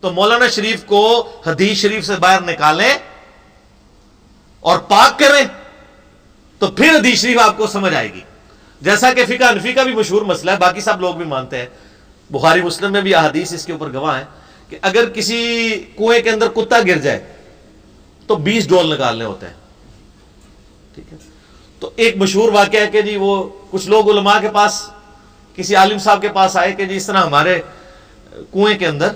تو مولانا شریف کو حدیث شریف سے باہر نکالیں اور پاک کریں تو پھر حدیث شریف آپ کو سمجھ آئے گی. جیسا کہ فقہ حنفی کا بھی مشہور مسئلہ ہے، باقی سب لوگ بھی مانتے ہیں، بخاری مسلم میں بھی احادیث اس کے اوپر گواہ ہیں کہ اگر کسی کنویں کے اندر کتا گر جائے تو 20 ڈول نکالنے ہوتے ہیں. ٹھیک ہے، تو ایک مشہور واقعہ ہے کہ جی وہ کچھ لوگ علماء کے پاس کسی عالم صاحب کے پاس آئے کہ جی اس طرح ہمارے کنویں کے اندر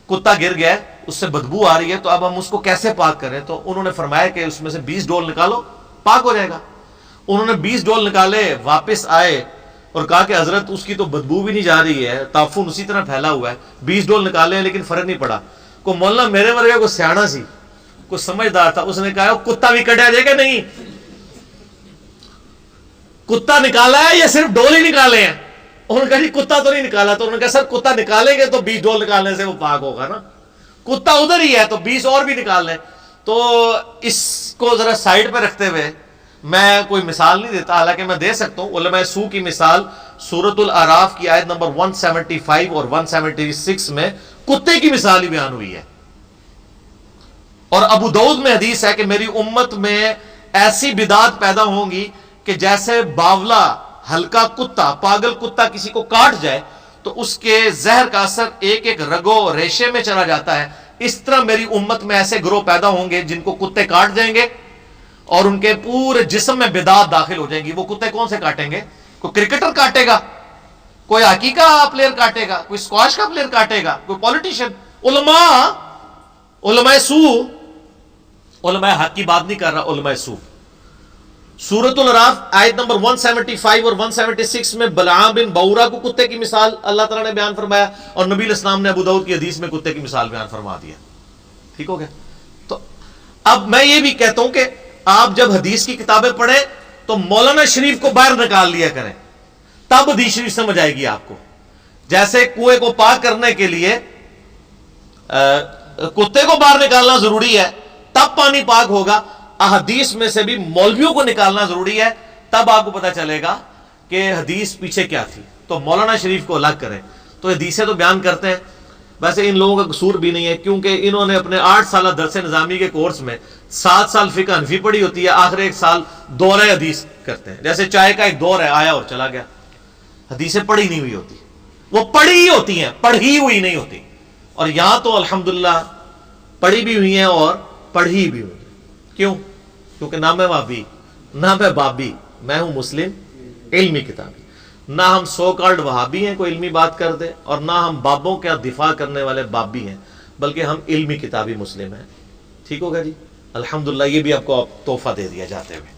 کتا گر گیا ہے، اس سے بدبو آ رہی ہے، تو اب ہم اس کو کیسے پاک کریں؟ تو انہوں نے فرمایا کہ اس میں سے 20 ڈول نکالو، پاک ہو جائے گا. انہوں نے 20 ڈول نکالے، واپس آئے اور کہا کہ حضرت اس کی تو بدبو بھی نہیں جا رہی ہے، تعفن اسی طرح پھیلا ہوا ہے، 20 ڈول نکالے ہیں لیکن فرق نہیں پڑا. کو مولانا میرے ورگا کو سیاڑا سی، کو سمجھدار تھا، اس نے کہا کتا بھی کٹیا جائے گا نہیں، کتا نکالا ہے یا صرف ڈول ہی نکالے ہیں؟ انہوں نے کہا جی کتا تو نہیں نکالا. تو انہوں نے کہا سر کتا نکالیں گے تو 20 ڈول نکالنے سے وہ پاک ہوگا نا، کتا ادھر ہی ہے تو 20 اور بھی نکال لیں. تو اس کو ذرا سائڈ پہ رکھتے ہوئے میں کوئی مثال نہیں دیتا، حالانکہ میں دے سکتا ہوں. علماء سو کی مثال سورۃ الاعراف کی آیت نمبر 175 اور 176 میں کتے کی مثال ہی بیان ہوئی ہے. اور ابو داؤد میں حدیث ہے کہ میری امت میں ایسی بدعات پیدا ہوں گی کہ جیسے باولا ہلکا کتا، پاگل کتا کسی کو کاٹ جائے تو اس کے زہر کا اثر ایک ایک رگو ریشے میں چلا جاتا ہے، اس طرح میری امت میں ایسے گروہ پیدا ہوں گے جن کو کتے کاٹ جائیں گے اور ان کے پورے جسم میں بدعات داخل ہو جائیں گی. وہ کتے کون سے کاٹیں گے؟ کوئی کرکٹر کاٹے گا، کوئی ہاکی کا پلیئر کاٹے گا، کوئی اسکواش کا پلیئر کاٹے گا، کوئی پولیٹیشین. علماء سو، علماء حق کی بات نہیں کر رہا، علماء سو. سورۃ الاعراف آیت نمبر 175 اور 176 میں بلعام بن بورا کو کتے کی مثال اللہ تعالیٰ نے بیان فرمایا، اور نبی علیہ السلام نے ابو داؤد کی حدیث میں کتے کی مثال بیان فرما دیا. ٹھیک ہو گیا؟ تو اب میں یہ بھی کہتا ہوں کہ آپ جب حدیث کی کتابیں پڑھیں تو مولانا شریف کو باہر نکال لیا کریں، تب حدیث شریف سمجھ آئے گی آپ کو. جیسے کنویں کو پاک کرنے کے لیے کتے کو باہر نکالنا ضروری ہے تب پانی پاک ہوگا، احادیث میں سے بھی مولویوں کو نکالنا ضروری ہے، تب آپ کو پتہ چلے گا کہ حدیث پیچھے کیا تھی. تو مولانا شریف کو الگ کریں. تو حدیثیں تو بیان کرتے ہیں، ویسے ان لوگوں کا قصور بھی نہیں ہے کیونکہ انہوں نے اپنے 8 سالہ درس نظامی کے کورس میں 7 سال فقہ حنفی پڑھی ہوتی ہے، آخر 1 سال دورہ حدیث کرتے ہیں. جیسے چائے کا ایک دور ہے، آیا اور چلا گیا، حدیثیں پڑھی نہیں ہوئی ہوتی، وہ پڑھی ہی ہوتی ہیں، پڑھی ہوئی نہیں ہوتی. اور یہاں تو الحمدللہ پڑھی بھی ہوئی ہیں اور پڑھی بھی ہوئی ہیں. کیوں؟ کیونکہ نہ میں وہابی نہ میں بابی، میں ہوں مسلم علمی کتابی. نہ ہم سو کالڈ وہابی ہیں کوئی علمی بات کر دے، اور نہ ہم بابوں کا دفاع کرنے والے بابی ہیں، بلکہ ہم علمی کتابی مسلم ہیں. ٹھیک ہوگا جی؟ الحمدللہ یہ بھی آپ کو تحفہ دے دیا جاتے ہوئے.